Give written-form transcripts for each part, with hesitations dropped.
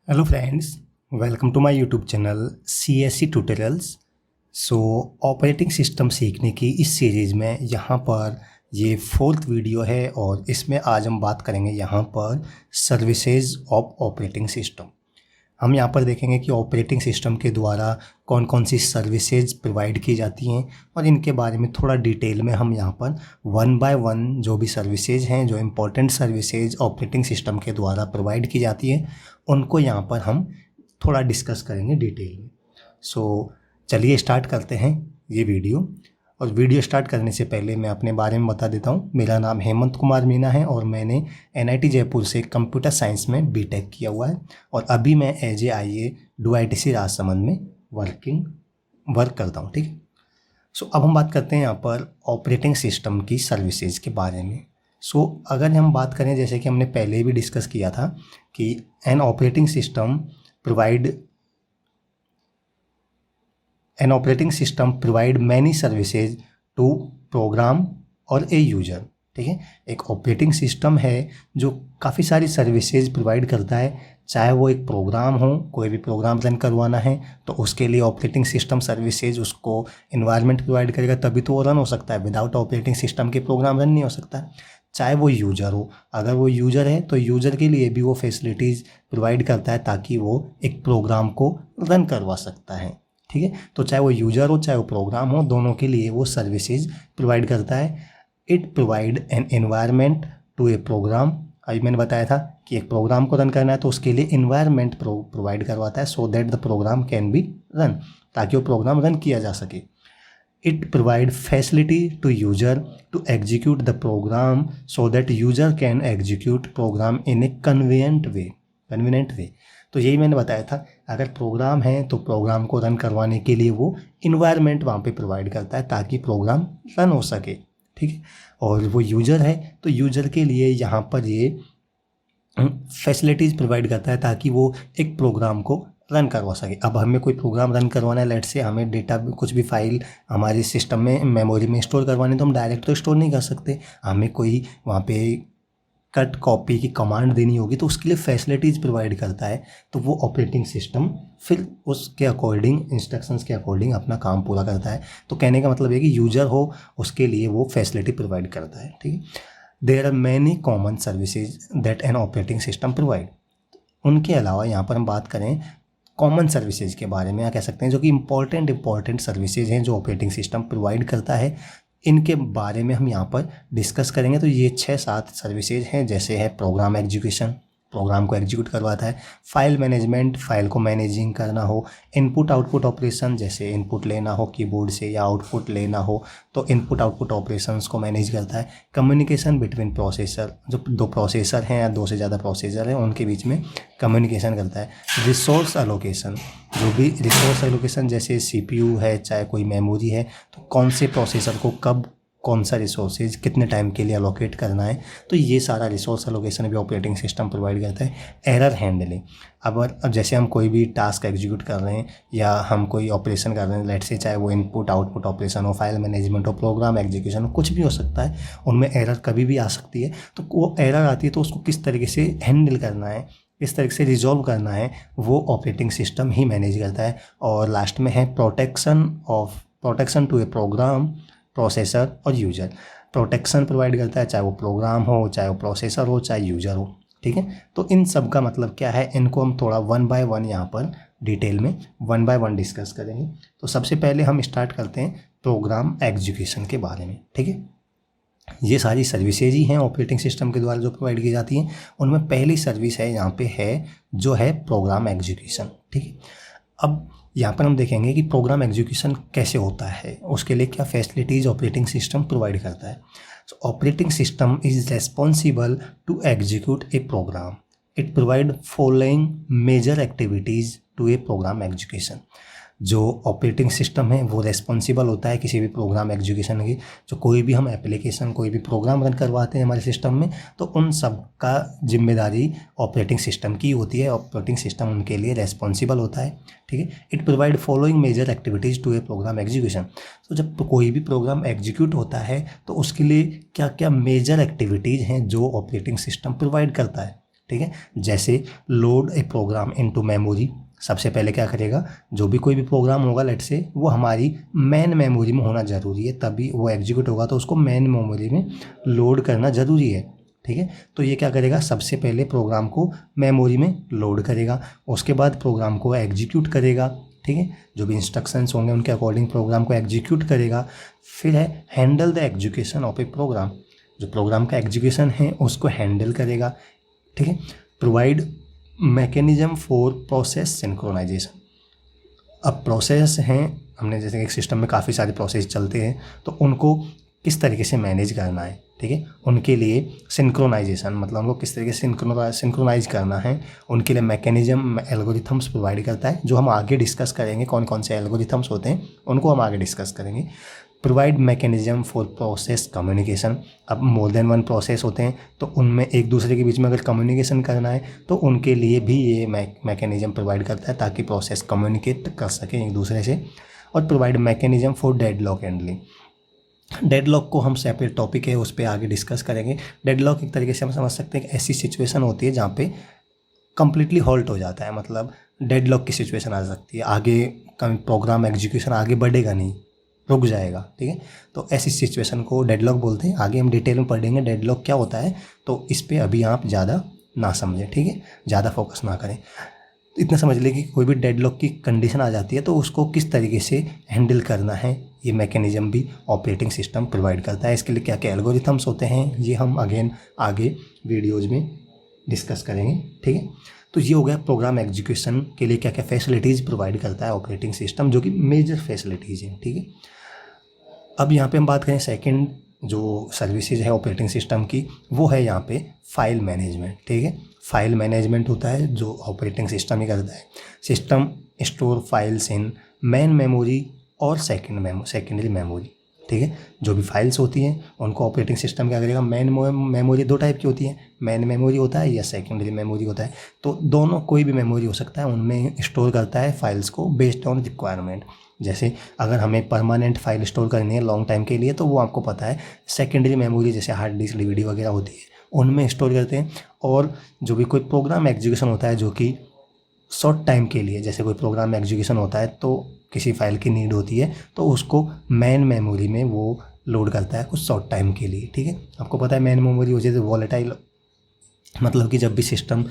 Hello friends, welcome to my YouTube channel CSC tutorials. Operating system सीखने की इस series में यहाँ पर ये फोर्थ वीडियो है और इसमें आज हम बात करेंगे यहाँ पर सर्विसेज ऑफ ऑपरेटिंग सिस्टम। हम यहाँ पर देखेंगे कि ऑपरेटिंग सिस्टम के द्वारा कौन कौन सी सर्विसेज प्रोवाइड की जाती हैं और इनके बारे में थोड़ा डिटेल में हम यहाँ पर वन बाय वन जो भी सर्विसेज हैं, जो इम्पोर्टेंट सर्विसेज ऑपरेटिंग सिस्टम के द्वारा प्रोवाइड की जाती हैं, उनको यहाँ पर हम थोड़ा डिस्कस करेंगे डिटेल में। चलिए स्टार्ट करते हैं ये वीडियो। और वीडियो स्टार्ट करने से पहले मैं अपने बारे में बता देता हूँ। मेरा नाम हेमंत कुमार मीना है और मैंने NIT जयपुर से कंप्यूटर साइंस में BTech किया हुआ है और अभी मैं as a IA DOITC Rajsamand में वर्क करता हूँ। ठीक है। अब हम बात करते हैं यहाँ पर ऑपरेटिंग सिस्टम की सर्विसेज के बारे में। अगर हम बात करें, जैसे कि हमने पहले भी डिस्कस किया था कि an operating system provide many services to program और ए यूजर। ठीक है, एक ऑपरेटिंग सिस्टम है जो काफ़ी सारी सर्विसेज प्रोवाइड करता है। चाहे वो एक प्रोग्राम हो, कोई भी प्रोग्राम रन करवाना है तो उसके लिए ऑपरेटिंग सिस्टम सर्विसेज उसको इन्वायरमेंट प्रोवाइड करेगा, तभी तो वो रन हो सकता है। विदाउट ऑपरेटिंग सिस्टम के प्रोग्राम रन नहीं हो सकता। चाहे वो यूजर हो, अगर वो यूजर है तो यूजर के लिए भी वो फैसिलिटीज़ प्रोवाइड करता है ताकि वो एक प्रोग्राम को रन करवा सकता है। ठीक है, तो चाहे वो यूजर हो चाहे वो प्रोग्राम हो, दोनों के लिए वो सर्विसेज प्रोवाइड करता है। It provide an environment to a program. अभी मैंने बताया था कि एक प्रोग्राम को रन करना है तो उसके लिए इन्वायरमेंट प्रोवाइड करवाता है so that the program can be run, ताकि वो प्रोग्राम रन किया जा सके। It provide facility to user to execute the program so that user can execute program in a convenient way. तो यही मैंने बताया था, अगर प्रोग्राम है तो प्रोग्राम को रन करवाने के लिए वो इन्वायरमेंट वहाँ पे प्रोवाइड करता है ताकि प्रोग्राम रन हो सके। ठीक है, और वो यूजर है तो यूजर के लिए यहाँ पर ये फैसिलिटीज़ प्रोवाइड करता है ताकि वो एक प्रोग्राम को रन करवा सके। अब हमें कोई प्रोग्राम रन करवाना है, लेट से हमें डेटा कुछ भी फाइल हमारे सिस्टम में मेमोरी में स्टोर करवानी, तो हम डायरेक्ट तो स्टोर नहीं कर सकते। हमें कोई वहाँ पे कट कॉपी की कमांड देनी होगी तो उसके लिए फैसिलिटीज़ प्रोवाइड करता है। तो वो ऑपरेटिंग सिस्टम फिर उसके अकॉर्डिंग, इंस्ट्रक्शंस के अकॉर्डिंग अपना काम पूरा करता है। तो कहने का मतलब है कि यूजर हो उसके लिए वो फैसिलिटी प्रोवाइड करता है। ठीक है, there are many common services that an operating system provide. उनके अलावा यहाँ पर हम बात करें कॉमन सर्विसेज के बारे में, या कह सकते हैं जो कि इंपॉर्टेंट सर्विसेज हैं जो ऑपरेटिंग सिस्टम प्रोवाइड करता है, इनके बारे में हम यहाँ पर डिस्कस करेंगे। तो ये 6-7 सर्विसेज हैं, जैसे है प्रोग्राम एग्जीक्यूशन, प्रोग्राम को एग्जीक्यूट करवाता है। फाइल मैनेजमेंट, फाइल को मैनेजिंग करना हो। इनपुट आउटपुट ऑपरेशन, जैसे इनपुट लेना हो कीबोर्ड से या आउटपुट लेना हो तो इनपुट आउटपुट ऑपरेशंस को मैनेज करता है। कम्युनिकेशन बिटवीन प्रोसेसर, जो 2 प्रोसेसर हैं या 2 से ज़्यादा प्रोसेसर हैं उनके बीच में कम्युनिकेशन करता है। रिसोर्स एलोकेशन, जो भी रिसोर्स एलोकेशन जैसे CPU है चाहे कोई मेमोरी है, तो कौन से प्रोसेसर को कब कौन सा रिसोर्सेज कितने टाइम के लिए अलोकेट करना है, तो ये सारा रिसोर्स एलोकेशन भी ऑपरेटिंग सिस्टम प्रोवाइड करता है। एरर हैंडलिंग, अब जैसे हम कोई भी टास्क एग्जीक्यूट कर रहे हैं या हम कोई ऑपरेशन कर रहे हैं, लेट से चाहे वो इनपुट आउटपुट ऑपरेशन हो, फाइल मैनेजमेंट हो, प्रोग्राम एग्जीक्यूशन हो, कुछ भी हो सकता है, उनमें एरर कभी भी आ सकती है। तो वो एरर आती है तो उसको किस तरीके से हैंडल करना है, किस तरीके से रिजॉल्व करना है, वो ऑपरेटिंग सिस्टम ही मैनेज करता है। और लास्ट में है protection to a program, processor और यूजर। प्रोटेक्शन प्रोवाइड करता है, चाहे वो प्रोग्राम हो, चाहे वो प्रोसेसर हो, चाहे यूजर हो। ठीक है, तो इन सब का मतलब क्या है, इनको हम थोड़ा वन बाय वन यहाँ पर डिटेल में वन बाय वन डिस्कस करेंगे। तो सबसे पहले हम स्टार्ट करते हैं प्रोग्राम एग्जीक्यूशन के बारे में। ठीक है, ये सारी सर्विसेज ही हैं ऑपरेटिंग सिस्टम के द्वारा जो प्रोवाइड की जाती हैं। उनमें पहली सर्विस है यहाँ पे है जो है प्रोग्राम एग्जीक्यूशन। ठीक है, अब यहाँ पर हम देखेंगे कि प्रोग्राम एग्जीक्यूशन कैसे होता है, उसके लिए क्या फैसिलिटीज़ ऑपरेटिंग सिस्टम प्रोवाइड करता है। Operating system is responsible to execute a program. It provide following major activities to a program execution. जो ऑपरेटिंग सिस्टम है वो रेस्पॉन्सिबल होता है किसी भी प्रोग्राम एग्जीक्यूशन की। जो कोई भी हम एप्लीकेशन, कोई भी प्रोग्राम रन करवाते हैं हमारे सिस्टम में, तो उन सब का जिम्मेदारी ऑपरेटिंग सिस्टम की होती है। ऑपरेटिंग सिस्टम उनके लिए रेस्पॉन्सिबल होता है। ठीक है, it provide following major activities to a program execution. तो जब कोई भी प्रोग्राम एग्जीक्यूट होता है तो उसके लिए क्या क्या मेजर एक्टिविटीज़ हैं जो ऑपरेटिंग सिस्टम प्रोवाइड करता है। ठीक है। जैसे load A programme into memory, सबसे पहले क्या करेगा, जो भी कोई भी प्रोग्राम होगा लेट से वो हमारी मेन मेमोरी में होना ज़रूरी है, तभी वो एग्जीक्यूट होगा, तो उसको मेन मेमोरी में लोड करना ज़रूरी है, ठीक है। तो ये क्या करेगा, सबसे पहले प्रोग्राम को मेमोरी में लोड करेगा, उसके बाद प्रोग्राम को एग्जीक्यूट करेगा, ठीक है। जो भी इंस्ट्रक्शंस होंगे उनके अकॉर्डिंग प्रोग्राम को एग्जीक्यूट करेगा। फिर है handle the execution of a program, जो प्रोग्राम का एग्जीक्यूशन है उसको हैंडल करेगा, ठीक है। Provide mechanism for process synchronisation. अब प्रोसेस हैं, हमने जैसे एक सिस्टम में काफ़ी सारे प्रोसेस चलते हैं, तो उनको किस तरीके से मैनेज करना है, ठीक है। उनके लिए सिंक्रोनाइजेशन मतलब उनको किस तरीके से सिंक्रोनाइज करना है, उनके लिए मैकेनिज्म एल्गोरिथम्स प्रोवाइड करता है, जो हम आगे डिस्कस करेंगे। कौन कौन से एल्गोरिथम्स होते हैं उनको हम आगे डिस्कस करेंगे। Provide mechanism for process communication. अब मोर देन वन प्रोसेस होते हैं, तो उनमें एक दूसरे के बीच में अगर कम्युनिकेशन करना है तो उनके लिए भी ये मैकेनिज्म प्रोवाइड करता है, ताकि प्रोसेस कम्युनिकेट कर सकें एक दूसरे से। और provide mechanism for deadlock handling. Deadlock को हम सेपरेट टॉपिक है, उस पर आगे डिस्कस करेंगे। डेडलॉक एक तरीके से हम समझ सकते हैं कि ऐसी सिचुएशन होती है जहाँ पे कम्प्लीटली हॉल्ट हो जाता है, मतलब डेडलॉक की सिचुएशन आ सकती है, आगे प्रोग्राम एग्जीक्यूशन आगे बढ़ेगा नहीं, रुक जाएगा, ठीक है। तो ऐसी सिचुएशन को डेडलॉक बोलते हैं। आगे हम डिटेल में पढ़ेंगे डेडलॉक क्या होता है, तो इस पर अभी आप ज़्यादा ना समझें, ठीक है, ज़्यादा फोकस ना करें। इतना समझ लें कि कोई भी डेडलॉक की कंडीशन आ जाती है तो उसको किस तरीके से हैंडल करना है, ये मैकेनिज्म भी ऑपरेटिंग सिस्टम प्रोवाइड करता है। इसके लिए क्या क्या एल्गोरिथम्स होते हैं ये हम अगेन आगे वीडियोज़ में डिस्कस करेंगे, ठीक है। तो ये हो गया प्रोग्राम एग्जीक्यूशन के लिए क्या क्या फैसिलिटीज़ प्रोवाइड करता है ऑपरेटिंग सिस्टम, जो कि मेजर फैसिलिटीज़ हैं, ठीक है। अब यहाँ पे हम बात करें सेकंड जो सर्विसेज है ऑपरेटिंग सिस्टम की, वो है यहाँ पे फाइल मैनेजमेंट, ठीक है। फाइल मैनेजमेंट होता है जो ऑपरेटिंग सिस्टम ही करता है। System store files in main memory और सेकेंडरी मेमोरी, ठीक है। जो भी फाइल्स होती हैं उनको ऑपरेटिंग सिस्टम क्या करेगा, मेन मेमोरी दो टाइप की होती है, मेन मेमोरी होता है या सेकेंडरी मेमोरी होता है, तो दोनों कोई भी मेमोरी हो सकता है, उनमें स्टोर करता है फाइल्स को बेस्ड ऑन रिक्वायरमेंट। जैसे अगर हमें परमानेंट फाइल स्टोर करनी है लॉन्ग टाइम के लिए, तो वो आपको पता है सेकेंडरी मेमोरी जैसे हार्ड डिस्क DVD वगैरह होती है उनमें स्टोर करते हैं। और जो भी कोई प्रोग्राम एग्जीक्यूशन होता है जो कि शॉर्ट टाइम के लिए, जैसे कोई प्रोग्राम एग्जीक्यूशन होता है तो किसी फाइल की नीड होती है तो उसको मेन मेमोरी में वो लोड करता है कुछ शॉर्ट टाइम के लिए, ठीक है। आपको पता है मेन मेमोरी हो जाए वॉलेटाइल, मतलब कि जब भी सिस्टम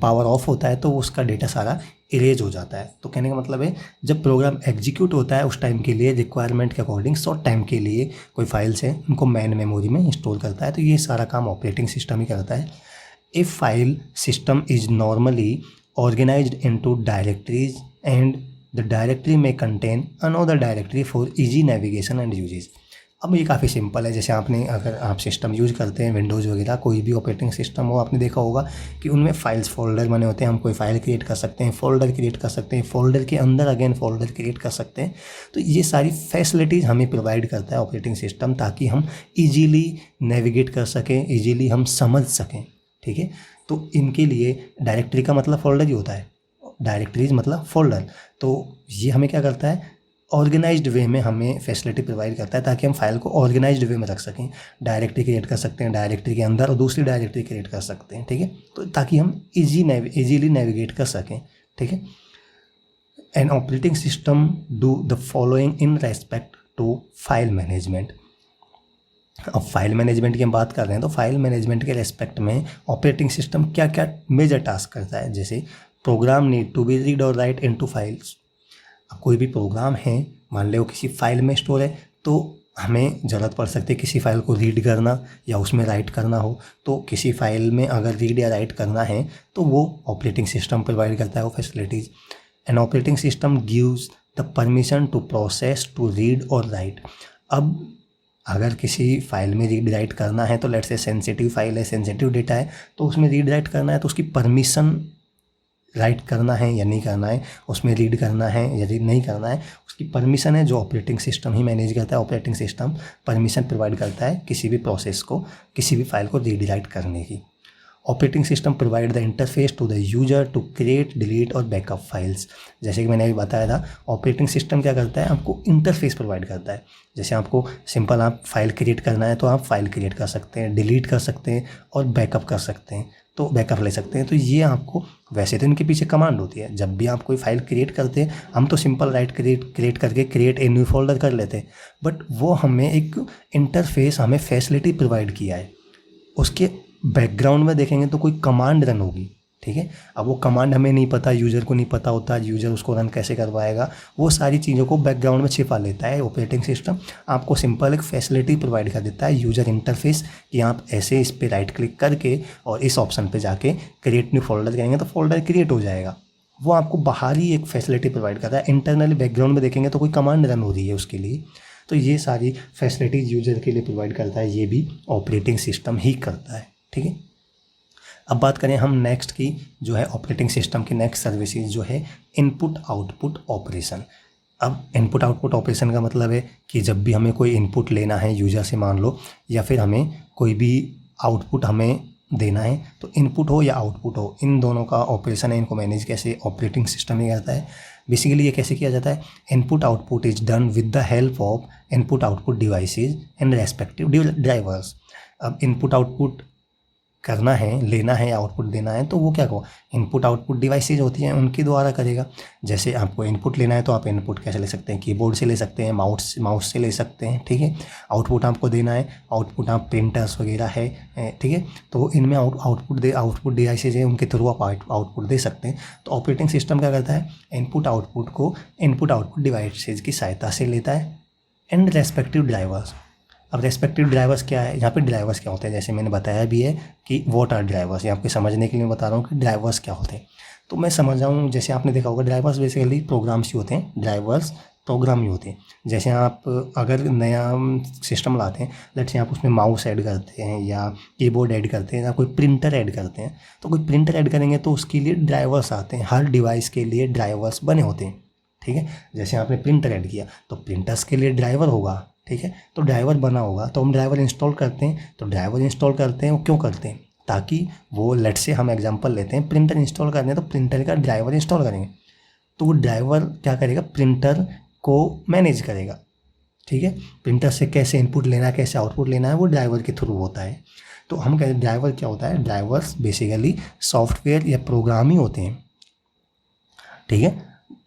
पावर ऑफ होता है तो उसका डेटा सारा इरेज हो जाता है। तो कहने का मतलब है जब प्रोग्राम एग्जीक्यूट होता है उस टाइम के लिए रिक्वायरमेंट के अकॉर्डिंग शॉर्ट टाइम के लिए कोई फाइल्स है उनको मेन मेमोरी में स्टोर करता है, तो ये सारा काम ऑपरेटिंग सिस्टम ही करता है। A file system is normally organized into directories and the directory में contain another directory for easy navigation and usage. अब ये काफ़ी सिंपल है, जैसे आपने अगर आप सिस्टम यूज करते हैं विंडोज़ वगैरह कोई भी ऑपरेटिंग सिस्टम हो, आपने देखा होगा कि उनमें फाइल्स फोल्डर बने होते हैं। हम कोई फाइल क्रिएट कर सकते हैं, फोल्डर क्रिएट कर सकते हैं, फोल्डर के अंदर अगेन फोल्डर क्रिएट कर सकते हैं। तो ये सारी फैसिलिटीज़ हमें प्रोवाइड करता है ऑपरेटिंग सिस्टम, ताकि हम ईजीली नेविगेट कर सकें, ईजीली हम समझ सकें, ठीक है। तो इनके लिए डायरेक्टरी का मतलब फोल्डर ही होता है, डायरेक्टरीज मतलब फोल्डर। तो ये हमें क्या करता है, ऑर्गेनाइज्ड वे में हमें फैसिलिटी प्रोवाइड करता है ताकि हम फाइल को ऑर्गेनाइज्ड वे में रख सकें। डायरेक्टरी क्रिएट कर सकते हैं डायरेक्टरी के अंदर और दूसरी डायरेक्टरी क्रिएट कर सकते हैं, ठीक है। तो ताकि हम इजीली नेविगेट कर सकें, ठीक है। An operating system do the following in respect to file management. अब फाइल मैनेजमेंट की हम बात कर रहे हैं तो फाइल मैनेजमेंट के रेस्पेक्ट में ऑपरेटिंग सिस्टम क्या क्या मेजर टास्क करता है। जैसे program need to be read और राइट इनटू फाइल्स। अब कोई भी प्रोग्राम है मान लो किसी फाइल में स्टोर है, तो हमें ज़रूरत पड़ सकती है किसी फाइल को रीड करना या उसमें राइट करना हो, तो किसी फाइल में अगर रीड या राइट करना है तो वो ऑपरेटिंग सिस्टम प्रोवाइड करता है वो facilities. An operating system gives the permission to process to read और राइट। अब अगर किसी फाइल में रीड राइट करना है तो लेट्स से सेंसिटिव फाइल है, सेंसिटिव डेटा है, तो उसमें रीड राइट करना है तो उसकी परमिशन राइट करना है या नहीं करना है, उसमें रीड करना है या रीड नहीं करना है, उसकी परमिशन है जो ऑपरेटिंग सिस्टम ही मैनेज करता है। ऑपरेटिंग सिस्टम परमिशन प्रोवाइड करता है किसी भी प्रोसेस को, किसी भी फाइल को रीड राइट करने की। Operating system provide the interface to the user to create, delete और बैकअप फाइल्स। जैसे कि मैंने अभी बताया था, ऑपरेटिंग सिस्टम क्या करता है, आपको इंटरफेस प्रोवाइड करता है। जैसे आपको सिंपल आप फाइल क्रिएट करना है तो आप फाइल क्रिएट कर सकते हैं, डिलीट कर सकते हैं और बैकअप कर सकते हैं। तो बैकअप ले सकते हैं। तो ये आपको, वैसे तो इनके पीछे कमांड होती है, जब भी आप कोई फाइल क्रिएट करते हैं हम तो सिंपल राइट क्रिएट करके क्रिएट ए न्यू फोल्डर कर लेते हैं, बट वो हमें एक इंटरफेस, हमें फैसिलिटी प्रोवाइड किया है, उसके बैकग्राउंड में देखेंगे तो कोई कमांड रन होगी, ठीक है। अब वो कमांड हमें नहीं पता, यूज़र को नहीं पता होता, यूज़र उसको रन कैसे करवाएगा, वो सारी चीज़ों को बैकग्राउंड में छिपा लेता है ऑपरेटिंग सिस्टम। आपको सिंपल एक फैसिलिटी प्रोवाइड कर देता है, यूज़र इंटरफेस, कि आप ऐसे इस पर राइट क्लिक करके और इस ऑप्शन पे जाके क्रिएट न्यू फोल्डर करेंगे तो फोल्डर क्रिएट हो जाएगा। वो आपको बाहर ही एक फैसिलिटी प्रोवाइड करता है, इंटरनली बैकग्राउंड में देखेंगे तो कोई कमांड रन हो रही है उसके लिए। तो ये सारी फैसिलिटीज़ यूज़र के लिए प्रोवाइड करता है, ये भी ऑपरेटिंग सिस्टम ही करता है, ठीक है। अब बात करें हम नेक्स्ट की, जो है ऑपरेटिंग सिस्टम की नेक्स्ट सर्विसेज जो है इनपुट आउटपुट ऑपरेशन। अब इनपुट आउटपुट ऑपरेशन का मतलब है कि जब भी हमें कोई इनपुट लेना है यूज़र से मान लो, या फिर हमें कोई भी आउटपुट हमें देना है, तो इनपुट हो या आउटपुट हो, इन दोनों का ऑपरेशन है, इनको मैनेज कैसे ऑपरेटिंग सिस्टम ही करता है। बेसिकली ये कैसे किया जाता है, input output is done with the help of input output devices and respective drivers. अब इनपुट आउटपुट करना है, लेना है, आउटपुट देना है, तो वो क्या कहो, इनपुट आउटपुट डिवाइसेज होती हैं उनके द्वारा करेगा। जैसे आपको इनपुट लेना है तो आप इनपुट कैसे ले सकते हैं, कीबोर्ड से ले सकते हैं, माउस से ले सकते हैं, ठीक है। आउटपुट आपको देना है, आउटपुट आप प्रिंटर्स वगैरह है, ठीक है, तो इनमें आउटपुट डिवाइसेज है, उनके थ्रू आप आउटपुट दे सकते हैं। तो ऑपरेटिंग सिस्टम क्या करता है, इनपुट आउटपुट को इनपुट आउटपुट डिवाइसेज की सहायता से लेता है एंड रेस्पेक्टिव ड्राइवर्स। अब रेस्पेक्टिव ड्राइवर्स क्या है, यहाँ पे ड्राइवर्स क्या होते हैं, जैसे मैंने बताया भी है कि व्हाट आर ड्राइवर्स, ये आपके समझने के लिए बता रहा हूँ कि ड्राइवर्स क्या होते हैं। तो मैं समझ जाऊँ, जैसे आपने देखा होगा ड्राइवर्स बेसिकली प्रोग्राम्स ही होते हैं, ड्राइवर्स प्रोग्राम ही होते हैं। जैसे आप अगर नया सिस्टम लाते हैं, लेट्स से आप उसमें माउस ऐड करते हैं या कीबोर्ड ऐड करते हैं या कोई प्रिंटर ऐड करते हैं, तो कोई प्रिंटर ऐड करेंगे तो उसके लिए ड्राइवर्स आते हैं, हर डिवाइस के लिए ड्राइवर्स बने होते हैं, ठीक है। जैसे आपने प्रिंटर ऐड किया तो प्रिंटर्स के लिए ड्राइवर होगा, ठीक है, तो ड्राइवर बना होगा, तो हम ड्राइवर इंस्टॉल करते हैं। तो ड्राइवर इंस्टॉल करते हैं वो क्यों करते हैं, ताकि वो, लेट से हम एग्जांपल लेते हैं, प्रिंटर इंस्टॉल करने हैं तो प्रिंटर का ड्राइवर इंस्टॉल करेंगे, तो वो ड्राइवर क्या करेगा, प्रिंटर को मैनेज करेगा, ठीक है। प्रिंटर से कैसे इनपुट लेना है, कैसे आउटपुट लेना है, वो ड्राइवर के थ्रू होता है। तो हम कहते हैं ड्राइवर क्या होता है, ड्राइवर्स बेसिकली सॉफ्टवेयर या प्रोग्राम ही होते हैं, ठीक है।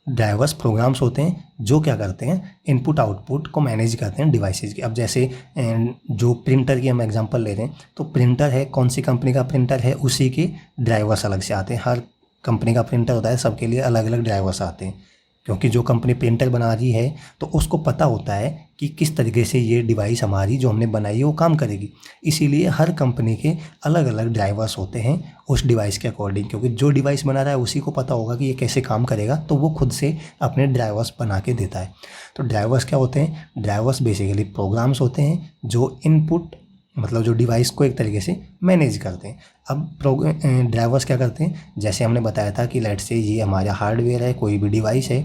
ड्राइवर्स प्रोग्राम्स होते हैं जो क्या करते हैं, इनपुट आउटपुट को मैनेज करते हैं डिवाइसेज की। अब जैसे जो प्रिंटर की हम एग्जांपल ले रहे हैं, तो प्रिंटर है, कौन सी कंपनी का प्रिंटर है, उसी के ड्राइवर्स अलग से आते हैं। हर कंपनी का प्रिंटर होता है, सबके लिए अलग अलग ड्राइवर्स आते हैं, क्योंकि जो कंपनी प्रिंटर बना रही है तो उसको पता होता है कि किस तरीके से ये डिवाइस हमारी जो हमने बनाई है वो काम करेगी। इसीलिए हर कंपनी के अलग अलग ड्राइवर्स होते हैं उस डिवाइस के अकॉर्डिंग, क्योंकि जो डिवाइस बना रहा है उसी को पता होगा कि ये कैसे काम करेगा, तो वो खुद से अपने ड्राइवर्स बना के देता है। तो ड्राइवर्स क्या होते हैं, ड्राइवर्स बेसिकली प्रोग्राम्स होते हैं जो इनपुट, मतलब जो डिवाइस को एक तरीके से मैनेज करते हैं। अब ड्राइवर्स क्या करते हैं, जैसे हमने बताया था कि लेट से ये हमारा हार्डवेयर है, कोई भी डिवाइस है,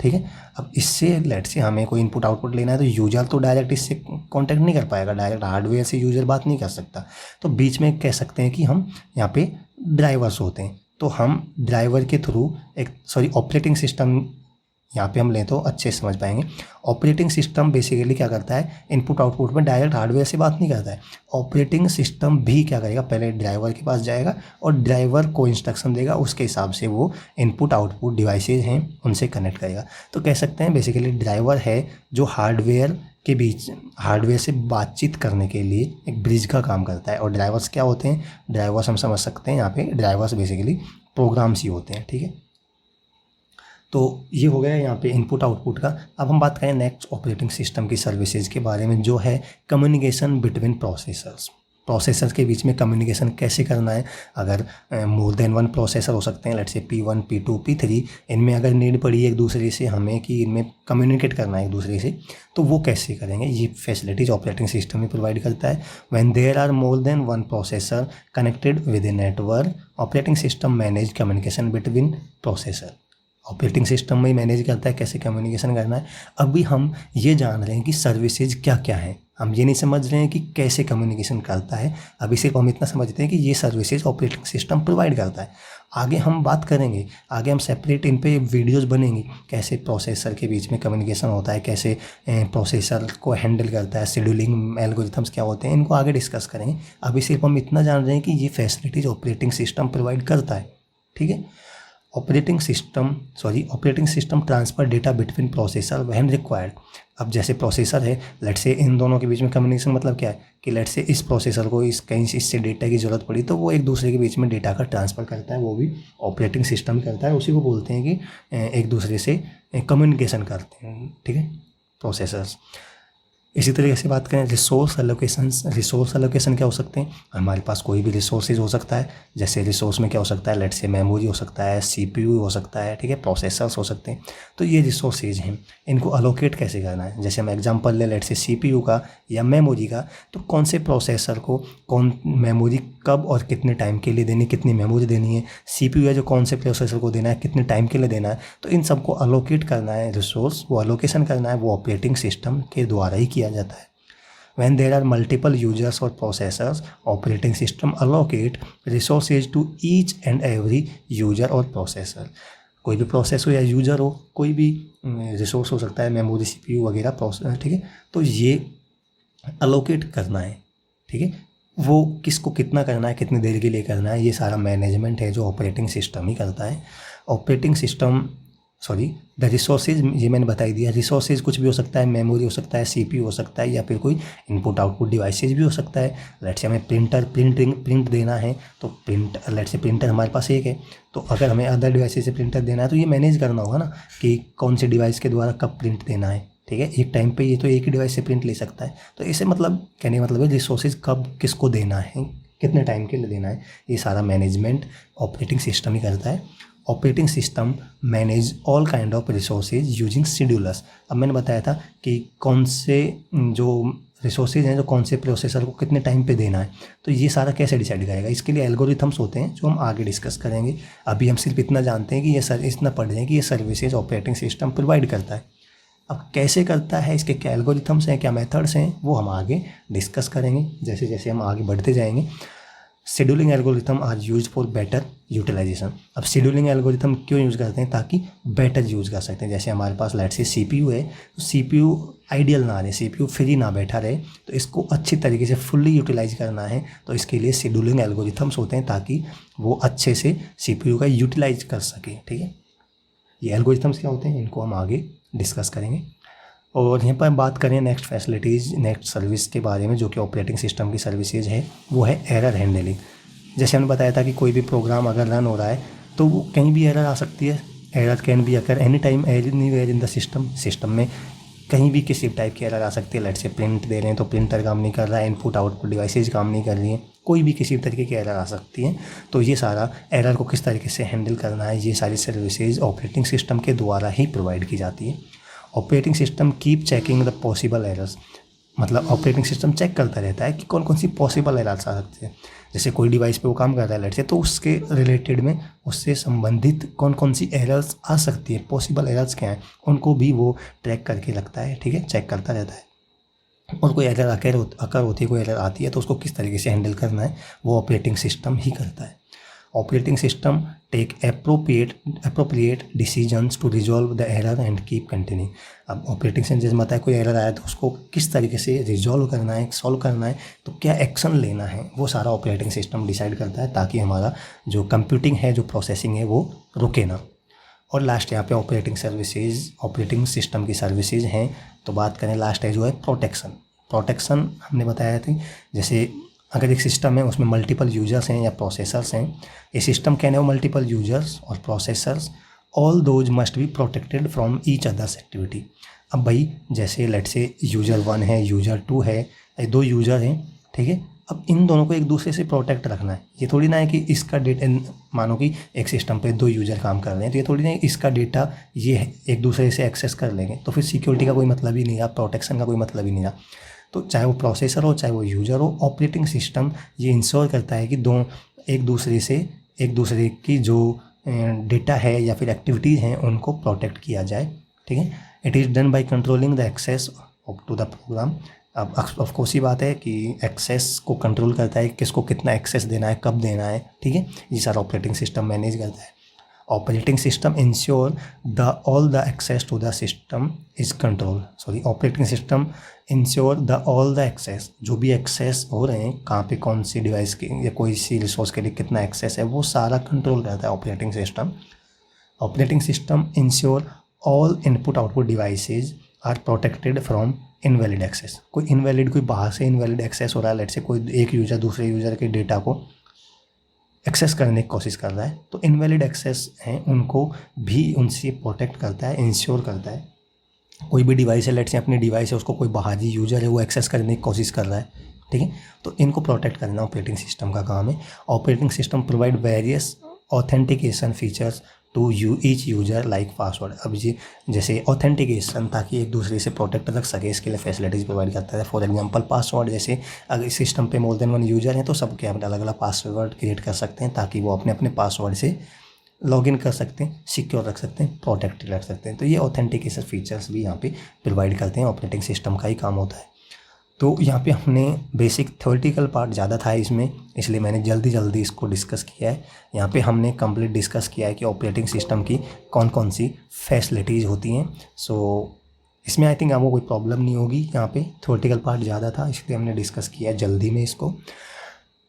ठीक है। अब इससे लेट से हमें कोई इनपुट आउटपुट लेना है, तो यूजर तो डायरेक्ट इससे कांटेक्ट नहीं कर पाएगा, डायरेक्ट हार्डवेयर से यूजर बात नहीं कर सकता। तो बीच में कह सकते हैं कि हम यहाँ पे ड्राइवर्स होते हैं। तो हम ड्राइवर के थ्रू ऑपरेटिंग सिस्टम यहाँ पे हम लें तो अच्छे से समझ पाएंगे। ऑपरेटिंग सिस्टम बेसिकली क्या करता है, इनपुट आउटपुट में डायरेक्ट हार्डवेयर से बात नहीं करता है। ऑपरेटिंग सिस्टम भी क्या करेगा, पहले ड्राइवर के पास जाएगा और ड्राइवर को इंस्ट्रक्शन देगा, उसके हिसाब से वो इनपुट आउटपुट डिवाइसेज हैं उनसे कनेक्ट करेगा। तो कह सकते हैं बेसिकली ड्राइवर है जो हार्डवेयर के बीच, हार्डवेयर से बातचीत करने के लिए एक ब्रिज का काम करता है। और ड्राइवर्स क्या होते हैं, ड्राइवर्स हम समझ सकते हैं यहाँ पे, ड्राइवर्स बेसिकली प्रोग्राम्स ही होते हैं, ठीक है। तो ये हो गया यहाँ पे इनपुट आउटपुट का। अब हम बात करें नेक्स्ट ऑपरेटिंग सिस्टम की सर्विसेज के बारे में, जो है कम्युनिकेशन बिटवीन प्रोसेसर्स के बीच में कम्युनिकेशन कैसे करना है। अगर मोर देन वन प्रोसेसर हो सकते हैं, let's say P1 P2 P3, इनमें अगर नीड पड़ी एक दूसरे से हमें कि इनमें कम्युनिकेट करना है एक दूसरे से, तो वो कैसे करेंगे, ये फैसिलिटीज ऑपरेटिंग सिस्टम ही प्रोवाइड करता है। When there are more than one processor connected with a network, operating system manage communication between processor. Operating system में मैनेज करता है कैसे कम्युनिकेशन करना है। अभी हम ये जान रहे हैं कि सर्विसेज क्या क्या हैं, हम ये नहीं समझ रहे हैं कि कैसे कम्युनिकेशन करता है, अभी सिर्फ हम इतना समझते हैं कि ये सर्विसेज ऑपरेटिंग सिस्टम प्रोवाइड करता है। आगे हम बात करेंगे, आगे हम सेपरेट इन पे वीडियोस बनेंगी, कैसे प्रोसेसर के बीच में कम्युनिकेशन होता है, कैसे प्रोसेसर को हैंडल करता है, शेड्यूलिंग एल्गोरिथम्स क्या होते हैं, इनको आगे डिस्कस करेंगे। अभी सिर्फ हम इतना जान रहे हैं कि ये फैसिलिटीज़ ऑपरेटिंग सिस्टम प्रोवाइड करता है, ठीक है। Operating system transfer data between processor when required. अब जैसे प्रोसेसर है, लेट्स से इन दोनों के बीच में कम्युनिकेशन मतलब क्या है कि लेट्स से इस प्रोसेसर को कहीं से इससे डेटा की ज़रूरत पड़ी तो वो एक दूसरे के बीच में डेटा का ट्रांसफ़र करता है, वो भी ऑपरेटिंग सिस्टम करता है। उसी को बोलते हैं कि एक दूसरे से कम्युनिकेशन करते हैं, ठीक है, प्रोसेसर्स। इसी तरीके से बात करें रिसोर्स एलोकेशन क्या हो सकते हैं, हमारे पास कोई भी रिसोर्सेज हो सकता है। जैसे रिसोर्स में क्या हो सकता है, लेट्स से मेमोरी हो सकता है, सीपीयू हो सकता है, ठीक है, प्रोसेसर्स हो सकते हैं। तो ये रिसोर्सेज हैं, इनको अलोकेट कैसे करना है। जैसे हम एग्जांपल ले, लेट्स से सीपीयू का या मेमोरी का, तो कौन से प्रोसेसर को कौन मेमोरी कब और कितने टाइम के लिए देनी, कितनी मेमोरी देनी है, सीपीयू है जो कौन से प्रोसेसर को देना है, कितने टाइम के लिए देना है। तो इन सबको अलोकेट करना है, रिसोर्स वो अलोकेशन करना है, वो ऑपरेटिंग सिस्टम के द्वारा ही किया जाता है। When there are multiple users or processors, operating system allocate resources to each and every user or processor। कोई भी प्रोसेस हो या यूजर हो, कोई भी रिसोर्स हो सकता है, मेमोरी, सीपीयू वगैरह प्रोसेस, ठीक है। तो ये अलोकेट करना है, ठीक है, वो किसको कितना करना है, कितनी देर के लिए करना है, ये सारा मैनेजमेंट है जो ऑपरेटिंग सिस्टम ही करता है। ऑपरेटिंग सिस्टम द रिसोर्सेज, ये मैंने बता ही दिया। रिसोर्सेज कुछ भी हो सकता है, मेमोरी हो सकता है, सीपीयू हो सकता है, या फिर कोई इनपुट आउटपुट डिवाइसेज भी हो सकता है। लेट्स से हमें प्रिंट देना है, तो लेट्स से प्रिंटर हमारे पास एक है, तो अगर हमें अदर डिवाइसेज से प्रिंटर देना है तो ये मैनेज करना होगा ना कि कौन से डिवाइस के द्वारा कब प्रिंट देना है, ठीक है। एक टाइम पे ये तो एक ही डिवाइस से प्रिंट ले सकता है, तो इसे मतलब कहने का मतलब है रिसोर्सेज कब किसको देना है, कितने टाइम के लिए देना है, ये सारा मैनेजमेंट ऑपरेटिंग सिस्टम ही करता है। Operating system manage all kind of resources using schedulers. अब मैंने बताया था कि कौन से जो रिसोर्सेज हैं, जो कौन से प्रोसेसर को कितने टाइम पे देना है, तो ये सारा कैसे डिसाइड करेगा। इसके लिए एल्गोरिथम्स होते हैं जो हम आगे डिस्कस करेंगे। अभी हम सिर्फ इतना जानते हैं कि ये इतना पढ़ रहे हैं कि ये सर्विसेज ऑपरेटिंग सिस्टम प्रोवाइड करता है। अब कैसे करता है, इसके क्या एल्गोरिथम्स हैं, क्या मेथड्स हैं, वो हम आगे डिस्कस करेंगे जैसे जैसे हम आगे बढ़ते जाएंगे। Scheduling algorithm are use for better utilization. अब शेड्यूलिंग एल्गोरिथम क्यों यूज़ करते हैं, ताकि बेटर यूज़ कर सकते हैं। जैसे हमारे पास लेट्स से सीपीयू है, तो सीपीयू आइडियल ना रहे, सीपीयू फ्री ना बैठा रहे, तो इसको अच्छी तरीके से फुल्ली यूटिलाइज करना है, तो इसके लिए शेड्यूलिंग एल्गोरिथम्स होते हैं ताकि वो अच्छे से सीपीयू का यूटिलाइज कर सके, ठीक है। ये एल्गोरिथम्स क्या होते हैं, इनको हम आगे डिस्कस करेंगे। और यहाँ पर बात करें नेक्स्ट फैसिलिटीज़, नेक्स्ट सर्विस के बारे में, जो कि ऑपरेटिंग सिस्टम की सर्विसेज है, वो है एरर हैंडलिंग। जैसे हमने बताया था कि कोई भी प्रोग्राम अगर रन हो रहा है तो वो कहीं भी एरर आ सकती है। Error can be occur any time anywhere in the system में कहीं भी किसी टाइप की एरर आ सकती है। लेट्स से प्रिंट दे रहे हैं तो प्रिंटर काम नहीं कर रहा है, इनपुट आउटपुट डिवाइसेज काम नहीं कर रही हैं, कोई भी किसी तरीके की एरर आ सकती है। तो ये सारा एरर को किस तरीके से हैंडल करना है, ये सारी सर्विसेज ऑपरेटिंग सिस्टम के द्वारा ही प्रोवाइड की जाती है। Operating system keep checking the possible errors, मतलब ऑपरेटिंग सिस्टम चेक करता रहता है कि कौन कौन सी पॉसिबल एरर्स आ सकते हैं। जैसे कोई डिवाइस पे वो काम कर रहा है लेट्स से, तो उसके रिलेटेड में उससे संबंधित कौन कौन सी एरर्स आ सकती है, पॉसिबल एरर्स क्या हैं, उनको भी वो ट्रैक करके रखता है, ठीक है, चेक करता रहता है। और कोई एरर अकर होती है, कोई एरर आती है तो उसको किस तरीके से हैंडल करना है, वो ऑपरेटिंग सिस्टम ही करता है। Operating system take appropriate decisions to resolve the error and keep continue. अब ऑपरेटिंग सिस्टम जैसे बताया कोई एरर आया तो उसको किस तरीके से रिजॉल्व करना है, सॉल्व करना है, तो क्या एक्शन लेना है, वो सारा ऑपरेटिंग सिस्टम डिसाइड करता है, ताकि हमारा जो कंप्यूटिंग है, जो प्रोसेसिंग है, वो रुके ना। और लास्ट यहाँ पे ऑपरेटिंग सिस्टम की सर्विसेज हैं, तो बात करें लास्ट है जो है प्रोटेक्शन हमने बताया थी। जैसे अगर एक सिस्टम है उसमें मल्टीपल यूजर्स हैं या प्रोसेसर्स हैं, ये system can have multiple users और processors, all those must be protected from each others activity. अब भाई जैसे लेट्स से यूजर 1 है, यूजर 2 है, ये 2 यूजर हैं, ठीक है। अब इन दोनों को एक दूसरे से प्रोटेक्ट रखना है। ये थोड़ी ना है कि इसका डेटा, मानो कि एक सिस्टम पे 2 यूजर काम कर रहे हैं, तो ये थोड़ी ना इसका डेटा ये एक दूसरे से एक्सेस कर लेंगे, तो फिर सिक्योरिटी का कोई मतलब ही नहीं रहा, प्रोटेक्शन का कोई मतलब ही नहीं रहा। तो चाहे वो प्रोसेसर हो, चाहे वो यूज़र हो, ऑपरेटिंग सिस्टम ये इंश्योर करता है कि एक दूसरे की जो डेटा है या फिर एक्टिविटीज़ हैं उनको प्रोटेक्ट किया जाए, ठीक है। It is done by controlling the access to the program. अब ऑफ कोर्स ही बात है कि एक्सेस को कंट्रोल करता है, किसको कितना एक्सेस देना है, कब देना है, ठीक है, ये सारा ऑपरेटिंग सिस्टम मैनेज करता है। Operating system ensure the all the access to the system is control, sorry operating system ensure the all the access, जो भी एक्सेस हो रहे हैं, कहाँ पे कौन सी डिवाइस की या कोई सी रिसोर्स के लिए कितना एक्सेस है, वो सारा कंट्रोल करता है operating system. Operating system ensure all input output devices are protected from invalid access. कोई बाहर से इनवैलिड एक्सेस हो रहा है, लेट से कोई एक यूज़र दूसरे यूज़र के डेटा को एक्सेस करने की कोशिश कर रहा है, तो इनवैलिड एक्सेस हैं उनको भी उनसे प्रोटेक्ट करता है, इंश्योर करता है। कोई भी डिवाइस है, लेट से अपनी डिवाइस है, उसको कोई बाहरी यूज़र है वो एक्सेस करने की कोशिश कर रहा है, ठीक है, तो इनको प्रोटेक्ट करना ऑपरेटिंग सिस्टम का काम है। Operating system provide various authentication features to each user like password. अब जी जैसे ऑथेंटिकेशन, ताकि एक दूसरे से प्रोटेक्ट रख सके, इसके लिए फैसिलिटीज़ प्रोवाइड करता है। फॉर एग्जांपल पासवर्ड, जैसे अगर सिस्टम पे मोर देन वन यूजर हैं तो सबके अपने अलग अलग पासवर्ड क्रिएट कर सकते हैं, ताकि वो अपने अपने पासवर्ड से लॉगिन कर सकते हैं, सिक्योर रख सकते हैं, प्रोटेक्टेड रख सकते हैं। तो ये ऑथेंटिकेशन फीचर्स भी यहाँ पे प्रोवाइड करते हैं, ऑपरेटिंग सिस्टम का ही काम होता है। तो यहाँ पे हमने बेसिक थ्योरेटिकल पार्ट ज़्यादा था इसमें, इसलिए मैंने जल्दी इसको डिस्कस किया है। यहाँ पे हमने कंप्लीट डिस्कस किया है कि ऑपरेटिंग सिस्टम की कौन कौन सी फैसिलिटीज़ होती हैं। सो इसमें आई थिंक आपको कोई प्रॉब्लम नहीं होगी। यहाँ पे थ्योरेटिकल पार्ट ज़्यादा था, इसलिए हमने डिस्कस किया है जल्दी में इसको।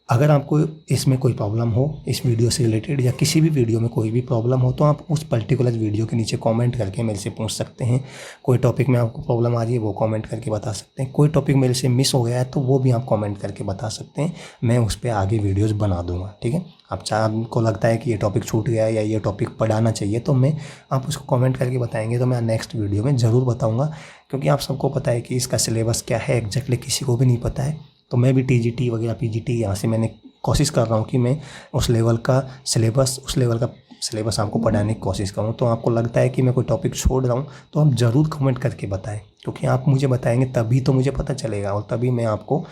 अगर आपको इसमें कोई प्रॉब्लम हो इस वीडियो से रिलेटेड, या किसी भी वीडियो में कोई भी प्रॉब्लम हो, तो आप उस पर्टिकुलर वीडियो के नीचे कमेंट करके मेरे से पूछ सकते हैं। कोई टॉपिक में आपको प्रॉब्लम आ रही है वो कमेंट करके बता सकते हैं। कोई टॉपिक मेरे से मिस हो गया है तो वो भी आप कमेंट करके बता सकते हैं, मैं उस पर आगे वीडियोज़ बना दूँगा, ठीक है। आप चाहे आपको लगता है कि ये टॉपिक छूट गया है या ये टॉपिक पढ़ाना चाहिए, तो मैं आप उसको कमेंट करके बताएंगे तो मैं नेक्स्ट वीडियो में ज़रूर बताऊँगा। क्योंकि आप सबको पता है कि इसका सिलेबस क्या है एग्जैक्टली किसी को भी नहीं पता है। तो मैं भी TGT वगैरह PGT यहाँ से मैंने कोशिश कर रहा हूँ कि मैं उस लेवल का सिलेबस आपको पढ़ाने की कोशिश करूँ। तो आपको लगता है कि मैं कोई टॉपिक छोड़ रहा हूँ तो आप ज़रूर कमेंट करके बताएं, क्योंकि आप मुझे बताएंगे तभी तो मुझे पता चलेगा और तभी मैं आपको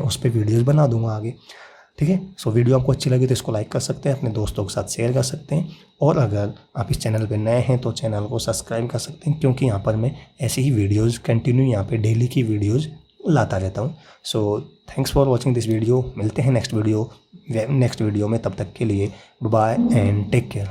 उस पर वीडियोज़ बना दूँगा आगे, ठीक है। सो वीडियो आपको अच्छी लगी तो इसको लाइक कर सकते हैं, अपने दोस्तों के साथ शेयर कर सकते हैं, और अगर आप इस चैनल पर नए हैं तो चैनल को सब्सक्राइब कर सकते हैं, क्योंकि यहाँ पर मैं ऐसी ही वीडियोज़ कंटिन्यू यहाँ पर डेली की वीडियोज़ लाता रहता हूँ। So thanks for watching this video. मिलते हैं नेक्स्ट वीडियो में, तब तक के लिए बाय एंड टेक केयर।